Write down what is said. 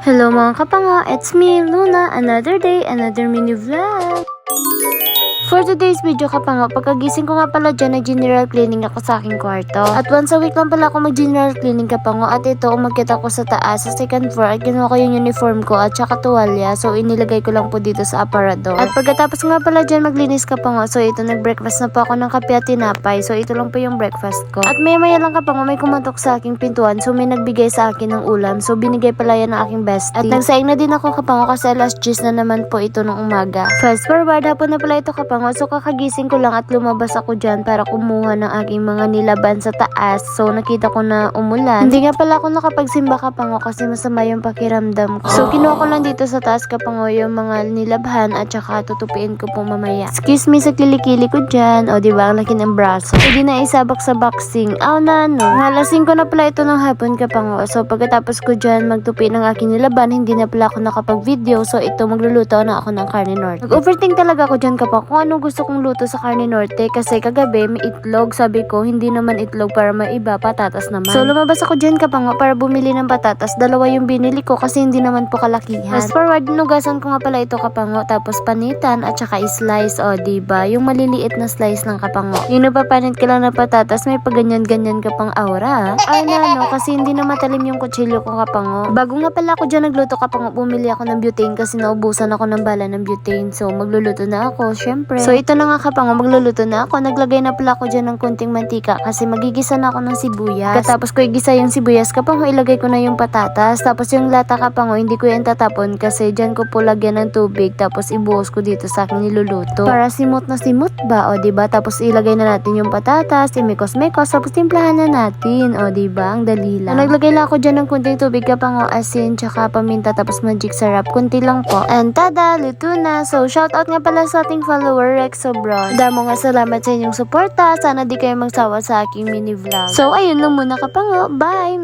Hello mga kapanga, it's me, Luna. Another day, another mini vlog. For today's video kapanga, pagkagising ko nga pala dyan, nag-general cleaning ako sa aking kwarto. At once a week lang pala ako mag-general cleaning kapanga. At ito, umakyat ako sa taas, sa second floor, at kinuha ko yung uniform ko at saka tuwalya. So, inilagay ko lang po dito sa aparador. At pagkatapos nga pala dyan, maglinis kapanga. So, ito, nag-breakfast na po ako ng kape at tinapay. So, ito lang po yung breakfast ko. At maya lang kapanga, may kumatok sa aking pintuan. So, may nagbigay sa akin ng ulam. So, binigay pala yan ng aking bestie. At nagsaing na din ako kapanga kasi alas 10 na naman po ito ng umaga. Fast forward, hapon na pala ito kapanga. So kakagising ko lang at lumabas ako dyan para kumuha ng aking mga nilaban sa taas. So nakita ko na umulan. Hindi nga pala ako nakapagsimba kapango kasi masama yung pakiramdam ko. So kinuha ko lang dito sa taas kapango yung mga nilabhan at saka tutupiin ko po mamaya. Excuse me sa kilikili ko dyan. O diba ang laki ng braso. Hindi na isabak sa boxing. Halasing ko na pala ito ng hapon kapango. So pagkatapos ko dyan magtupi ng aking nilaban, hindi na pala ako nakapag-video. So ito magluluto na ako ng karne norte. Nag-overthink talaga ako dyan kapango kung ano gusto kong luto sa karne norte kasi kagabi may itlog. Sabi ko hindi naman itlog para maiba, patatas naman. So lumabas ako dyan kapango para bumili ng patatas. Dalawa yung binili ko kasi hindi naman po kalakihan. Fast forward, nugasan ko nga pala ito kapango. Tapos panitan at saka slice. O diba yung maliliit na slice ng kapango. Yung napapanit ka lang na patatas may paganyan-ganyan ka pang aura. Ay na kasi hindi na matalim yung kutsilyo ko kapango. Bago nga pala ako dyan nagluto kapango, bumili ako ng butane kasi naubusan ako ng bala ng butane. So magluluto na ako syempre. So ito na nga kapango, magluluto na ako. Naglagay na pala ako dyan ng kunting mantika kasi magigisa na ako ng sibuyas. Katapos ko igisa yung sibuyas kapango, ilagay ko na yung patatas. Tapos yung lata kapango, hindi ko yan tatapon kasi dyan ko po lagyan ng tubig. Tapos ibuhos ko dito sa aking niluluto. Para simot na simot ba? O diba? Tapos ilagay na natin yung patatas, imikos-mekos, tapos timplahan na natin. O diba? Ang dali lang. Naglagay lang ako dyan ng kunting tubig kapango, asin, tsaka paminta, tapos magic sarap. Kunti lang po. And tada! Luto na. So shout out nga pala sa ating follower Rex Sobron. Damo nga salamat sa inyong suporta. Sana di kayo magsawa sa aking mini vlog. So ayun lang muna kapango. Bye!